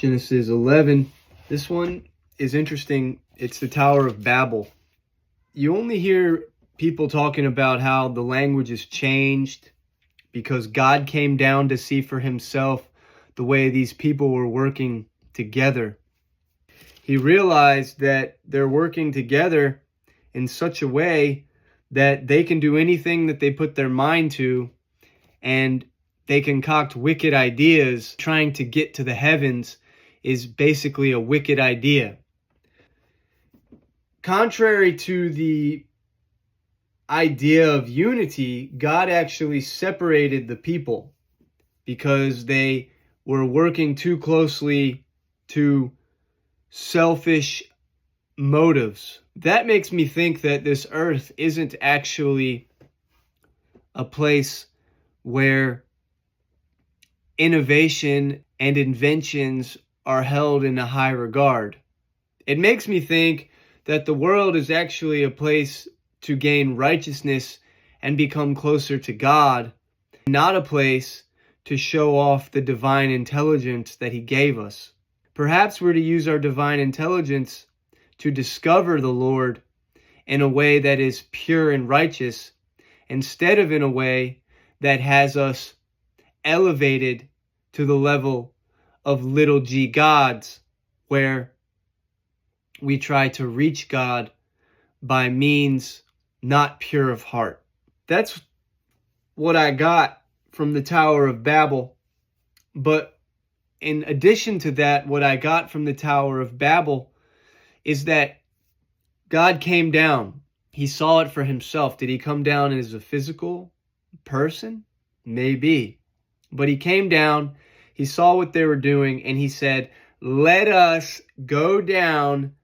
Genesis 11. This one is interesting. It's the Tower of Babel. You only hear people talking about how the language has changed because God came down to see for himself the way these people were working together. He realized that they're working together in such a way that they can do anything that they put their mind to, and they concoct wicked ideas. Trying to get to the heavens is basically a wicked idea. Contrary to the idea of unity, God actually separated the people because they were working too closely to selfish motives. That makes me think that this earth isn't actually a place where innovation and inventions are held in a high regard. It makes me think that the world is actually a place to gain righteousness and become closer to God, not a place to show off the divine intelligence that he gave us. Perhaps we're to use our divine intelligence to discover the Lord in a way that is pure and righteous, instead of in a way that has us elevated to the level of little g gods, where we try to reach God by means not pure of heart. That's what I got from the Tower of Babel. But in addition to that, what I got from the Tower of Babel is that God came down. He saw it for himself. Did he come down as a physical person? Maybe. But he came down, he saw what they were doing, and he said, "Let us go down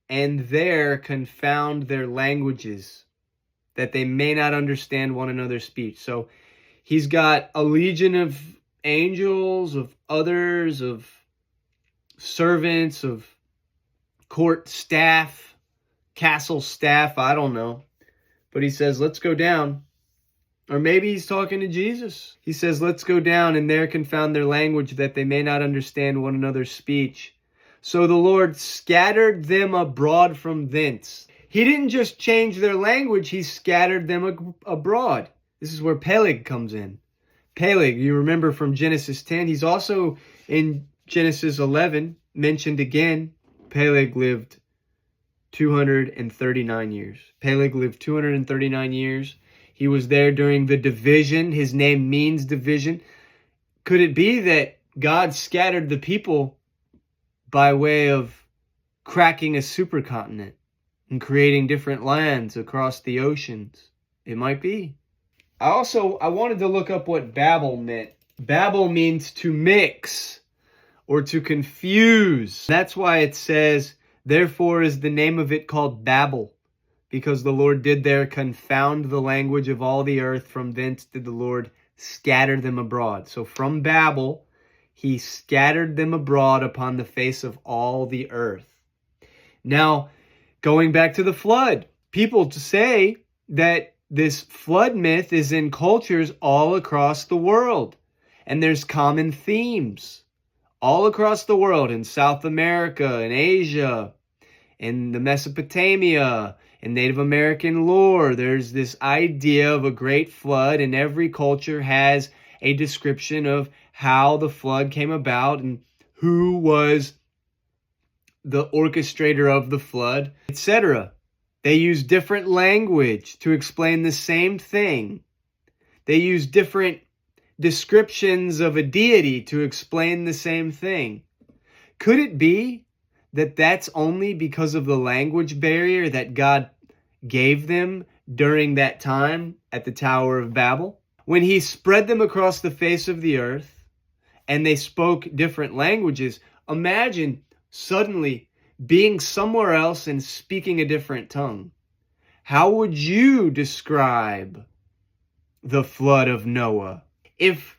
and there confound their languages, that they may not understand one another's speech." So he's got a legion of angels, of others, of servants, of court staff, castle staff, I don't know. But he says, let's go down. Or maybe he's talking to Jesus. He says, let's go down and there confound their language, that they may not understand one another's speech. So the Lord scattered them abroad from thence. He didn't just change their language, he scattered them abroad. This is where Peleg comes in. Peleg, you remember from Genesis 10. He's also in Genesis 11, mentioned again. Peleg lived 239 years. Peleg lived 239 years. He was there during the division. His name means division. Could it be that God scattered the people by way of cracking a supercontinent and creating different lands across the oceans? It might be. I wanted to look up what Babel meant. Babel means to mix or to confuse. That's why it says, therefore is the name of it called Babel, because the Lord did there confound the language of all the earth. From thence did the Lord scatter them abroad. So from Babel, he scattered them abroad upon the face of all the earth. Now, going back to the flood, people say that this flood myth is in cultures all across the world. And there's common themes all across the world, in South America, in Asia, in the Mesopotamia, in Native American lore. There's this idea of a great flood, and every culture has a description of how the flood came about and who was the orchestrator of the flood, etc. They use different language to explain the same thing. They use different descriptions of a deity to explain the same thing. Could it be that that's only because of the language barrier that God gave them during that time at the Tower of Babel? When he spread them across the face of the earth and they spoke different languages, imagine suddenly being somewhere else and speaking a different tongue. How would you describe the flood of Noah? If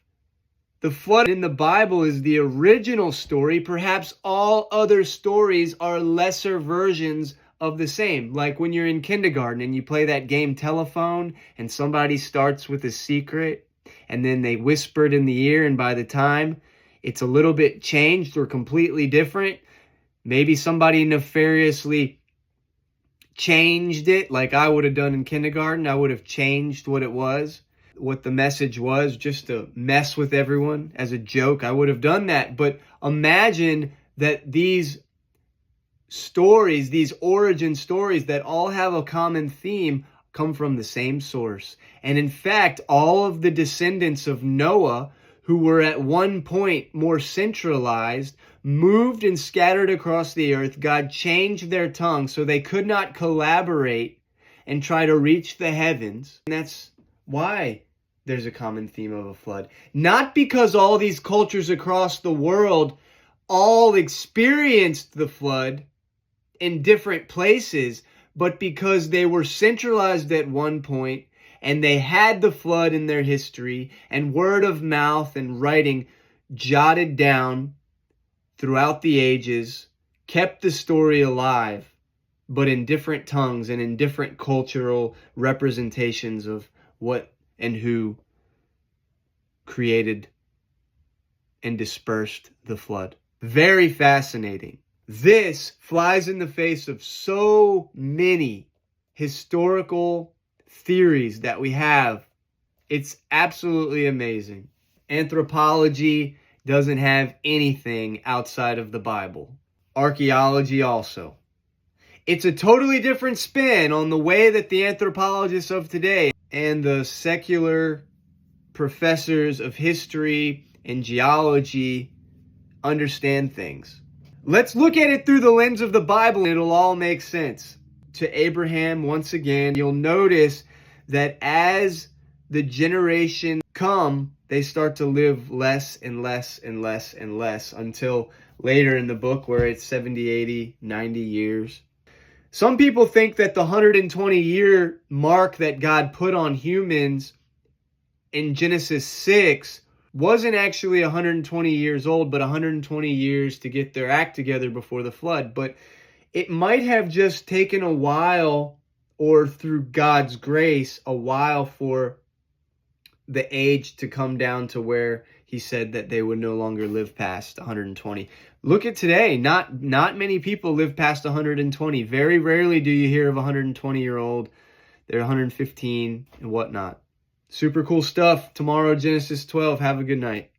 the flood in the Bible is the original story, perhaps all other stories are lesser versions of the same. Like when you're in kindergarten and you play that game telephone and somebody starts with a secret and then they whisper it in the ear, and by the time it's a little bit changed or completely different. Maybe somebody nefariously changed it like I would have done in kindergarten. I would have changed what it was, what the message was, just to mess with everyone as a joke. I would have done that. But imagine that these stories, these origin stories that all have a common theme, come from the same source. And in fact, all of the descendants of Noah, who were at one point more centralized, moved and scattered across the earth. God changed their tongue so they could not collaborate and try to reach the heavens. And that's why there's a common theme of a flood. Not because all these cultures across the world all experienced the flood in different places, but because they were centralized at one point and they had the flood in their history, and word of mouth and writing jotted down throughout the ages, kept the story alive, but in different tongues and in different cultural representations of what and who created and dispersed the flood. Very fascinating. This flies in the face of so many historical theories that we have. It's absolutely amazing. Anthropology doesn't have anything outside of the Bible. Archaeology also. It's a totally different spin on the way that the anthropologists of today and the secular professors of history and geology understand things. Let's look at it through the lens of the Bible, and it'll all make sense. To Abraham, once again, you'll notice that as the generation come, they start to live less and less and less and less until later in the book where it's 70, 80, 90 years. Some people think that the 120-year mark that God put on humans in Genesis 6 wasn't actually 120 years old, but 120 years to get their act together before the flood. But it might have just taken a while, or through God's grace, a while for the age to come down to where he said that they would no longer live past 120. Look at today. Not many people live past 120. Very rarely do you hear of a 120-year-old. They're 115 and whatnot. Super cool stuff. Tomorrow, Genesis 12. Have a good night.